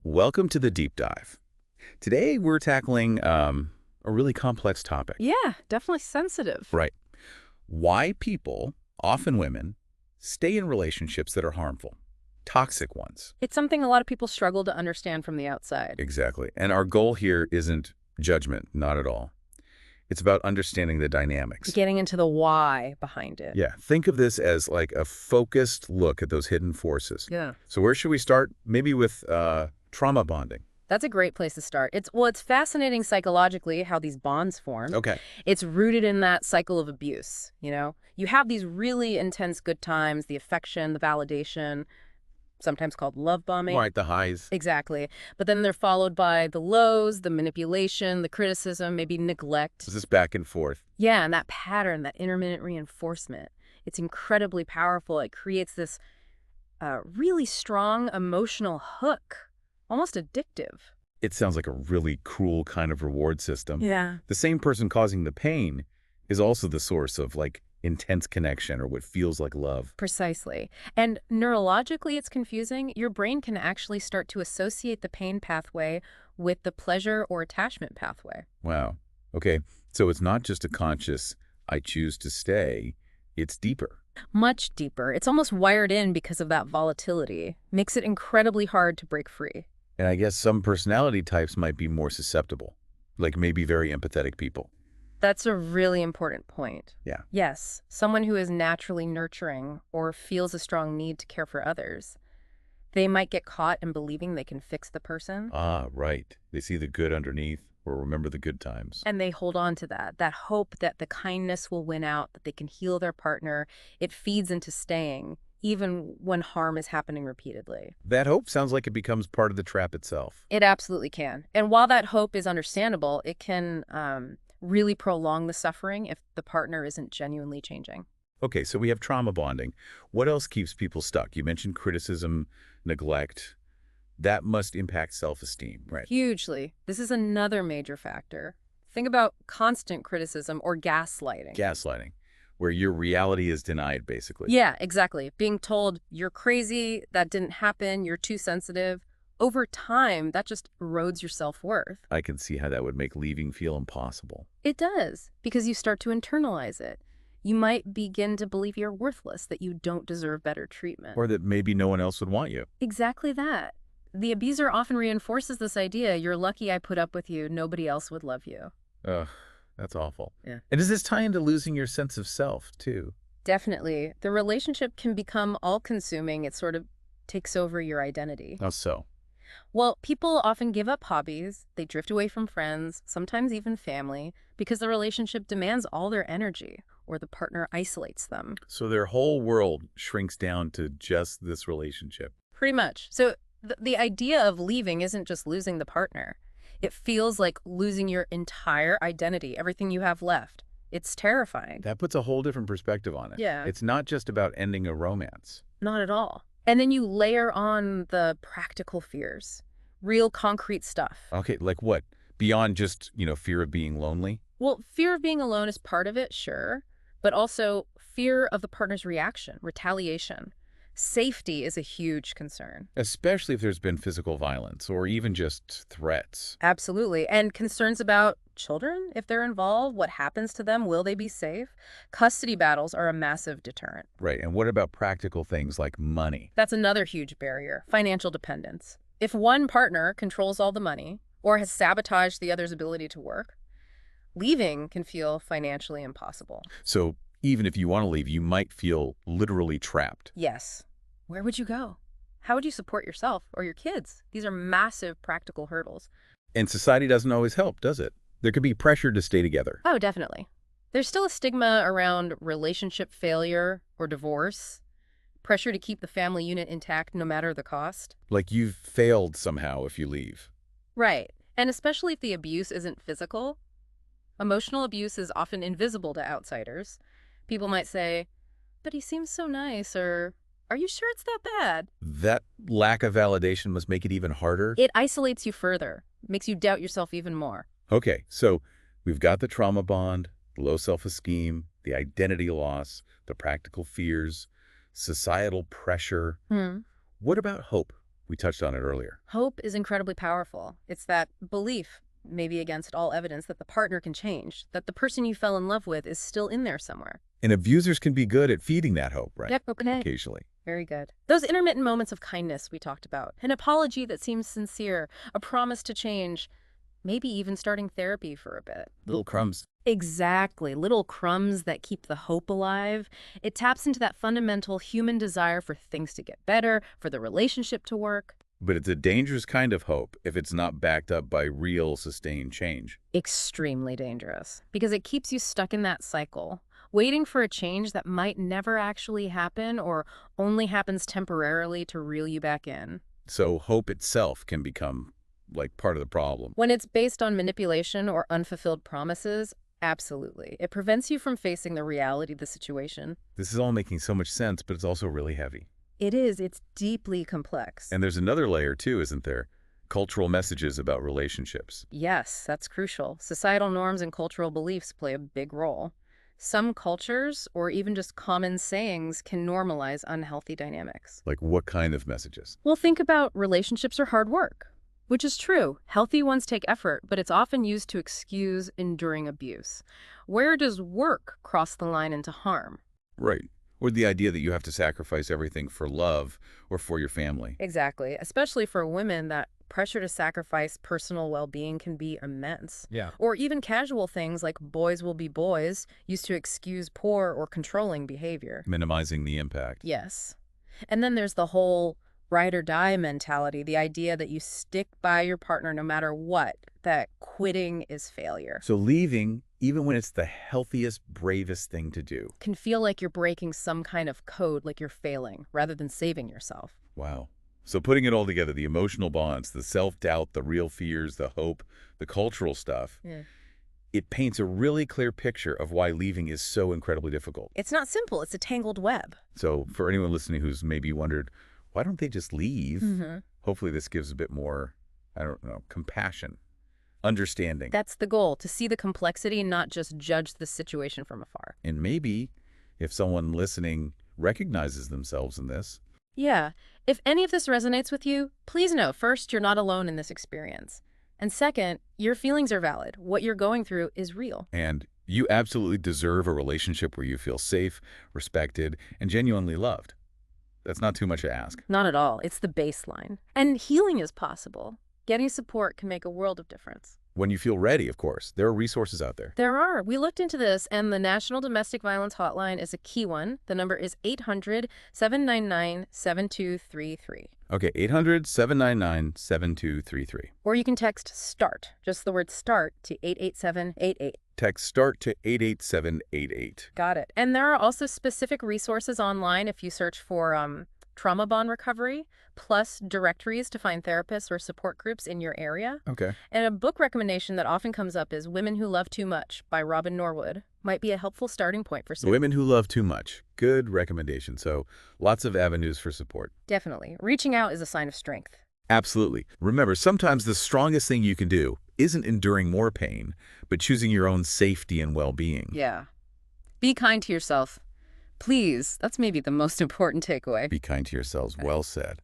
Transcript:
Welcome to the deep dive. Today we're tackling a really complex topic. Yeah, definitely sensitive. Right. Why people, often women, stay in relationships that are harmful, toxic ones. It's something a lot of people struggle to understand from the outside. Exactly. And our goal here isn't judgment, not at all. It's about understanding the dynamics. Getting into the why behind it. Yeah, think of this as like a focused look at those hidden forces. Yeah. So where should we start? Maybe with trauma bonding. That's a great place to start. It's fascinating psychologically how these bonds form. Okay. It's rooted in that cycle of abuse, you know? You have these really intense good times, the affection, the validation, sometimes called love bombing. Right, the highs. Exactly. But then they're followed by the lows, the manipulation, the criticism, maybe neglect. Is this back and forth? Yeah, and that pattern, that intermittent reinforcement, it's incredibly powerful. It creates this really strong emotional hook, almost addictive. It sounds like a really cruel kind of reward system. Yeah. The same person causing the pain is also the source of like intense connection or what feels like love. Precisely. And neurologically, it's confusing. Your brain can actually start to associate the pain pathway with the pleasure or attachment pathway. Wow. Okay. So it's not just a conscious, I choose to stay. It's deeper. Much deeper. It's almost wired in because of that volatility. Makes it incredibly hard to break free. And I guess some personality types might be more susceptible, like maybe very empathetic people. That's a really important point. Yeah. Yes, someone who is naturally nurturing or feels a strong need to care for others, they might get caught in believing they can fix the person. Ah, right. They see the good underneath or remember the good times. And they hold on to that hope that the kindness will win out, that they can heal their partner. It feeds into staying, even when harm is happening repeatedly. That hope sounds like it becomes part of the trap itself. It absolutely can. And while that hope is understandable, it can really prolong the suffering if the partner isn't genuinely changing. Okay, so we have trauma bonding. What else keeps people stuck? You mentioned criticism, neglect. That must impact self-esteem, right? Hugely. This is another major factor. Think about constant criticism or gaslighting. Gaslighting, where your reality is denied, basically. Yeah, exactly. Being told you're crazy, that didn't happen, you're too sensitive. Over time, that just erodes your self-worth. I can see how that would make leaving feel impossible. It does, because you start to internalize it. You might begin to believe you're worthless, that you don't deserve better treatment. Or that maybe no one else would want you. Exactly that. The abuser often reinforces this idea, you're lucky I put up with you, nobody else would love you. Ugh, that's awful. Yeah. And does this tie into losing your sense of self, too? Definitely. The relationship can become all-consuming. It sort of takes over your identity. How so? Well, people often give up hobbies, they drift away from friends, sometimes even family, because the relationship demands all their energy, or the partner isolates them. So their whole world shrinks down to just this relationship. Pretty much. So the idea of leaving isn't just losing the partner. It feels like losing your entire identity, everything you have left. It's terrifying. That puts a whole different perspective on it. Yeah. It's not just about ending a romance. Not at all. And then you layer on the practical fears, real concrete stuff. Okay, like what? Beyond just, fear of being lonely? Well, fear of being alone is part of it, sure, but also fear of the partner's reaction, retaliation. Safety is a huge concern. Especially if there's been physical violence or even just threats. Absolutely. And concerns about children, if they're involved, what happens to them, will they be safe? Custody battles are a massive deterrent. Right, and what about practical things like money? That's another huge barrier, financial dependence. If one partner controls all the money or has sabotaged the other's ability to work, leaving can feel financially impossible. So even if you want to leave, you might feel literally trapped. Yes. Where would you go? How would you support yourself or your kids? These are massive practical hurdles. And society doesn't always help, does it? There could be pressure to stay together. Oh, definitely. There's still a stigma around relationship failure or divorce, pressure to keep the family unit intact no matter the cost. Like you've failed somehow if you leave. Right. And especially if the abuse isn't physical. Emotional abuse is often invisible to outsiders. People might say, but he seems so nice, or are you sure it's that bad? That lack of validation must make it even harder. It isolates you further, makes you doubt yourself even more. Okay, so we've got the trauma bond, the low self-esteem, the identity loss, the practical fears, societal pressure. What about hope? We touched on it earlier. Hope is incredibly powerful. It's that belief, maybe against all evidence, that the partner can change, that the person you fell in love with is still in there somewhere. And abusers can be good at feeding that hope, right? Yep, okay. Occasionally. Very good. Those intermittent moments of kindness we talked about, an apology that seems sincere, a promise to change, maybe even starting therapy for a bit. Little crumbs. Exactly. Little crumbs that keep the hope alive. It taps into that fundamental human desire for things to get better, for the relationship to work. But it's a dangerous kind of hope if it's not backed up by real, sustained change. Extremely dangerous, because it keeps you stuck in that cycle, waiting for a change that might never actually happen or only happens temporarily to reel you back in. So hope itself can become, like, part of the problem. When it's based on manipulation or unfulfilled promises, absolutely. It prevents you from facing the reality of the situation. This is all making so much sense, but it's also really heavy. It is. It's deeply complex. And there's another layer, too, isn't there? Cultural messages about relationships. Yes, that's crucial. Societal norms and cultural beliefs play a big role. Some cultures, or even just common sayings, can normalize unhealthy dynamics. Like what kind of messages? Well, think about relationships are hard work, which is true. Healthy ones take effort, but it's often used to excuse enduring abuse. Where does work cross the line into harm? Right. Or the idea that you have to sacrifice everything for love or for your family. Exactly. Especially for women, that pressure to sacrifice personal well-being can be immense. Yeah. Or even casual things like boys will be boys, used to excuse poor or controlling behavior. Minimizing the impact. Yes. And then there's the whole ride or die mentality, the idea that you stick by your partner no matter what, that quitting is failure. So leaving, even when it's the healthiest, bravest thing to do. Can feel like you're breaking some kind of code, like you're failing, rather than saving yourself. Wow. So putting it all together, the emotional bonds, the self-doubt, the real fears, the hope, the cultural stuff, Yeah. it paints a really clear picture of why leaving is so incredibly difficult. It's not simple. It's a tangled web. So for anyone listening who's maybe wondered, why don't they just leave? Hopefully this gives a bit more, I don't know, compassion, understanding. That's the goal, to see the complexity, not just judge the situation from afar. And maybe if someone listening recognizes themselves in this. Yeah. If any of this resonates with you, please know, first, you're not alone in this experience. And second, your feelings are valid. What you're going through is real. And you absolutely deserve a relationship where you feel safe, respected, and genuinely loved. That's not too much to ask. Not at all. It's the baseline. And healing is possible. Getting support can make a world of difference. When you feel ready, of course. There are resources out there. There are. We looked into this, and the National Domestic Violence Hotline is a key one. The number is 800-799-7233. Okay, 800-799-7233. Or you can text START, just the word START, to 88788. Text START to 88788. Got it. And there are also specific resources online if you search for trauma bond recovery, plus directories to find therapists or support groups in your area. Okay. And a book recommendation that often comes up is Women Who Love Too Much by Robin Norwood. Might be a helpful starting point for some. Women Who Love Too Much. Good recommendation. So lots of avenues for support. Definitely. Reaching out is a sign of strength. Absolutely. Remember, sometimes the strongest thing you can do isn't enduring more pain, but choosing your own safety and well-being. Yeah. Be kind to yourself. Please. That's maybe the most important takeaway. Be kind to yourselves. Well said.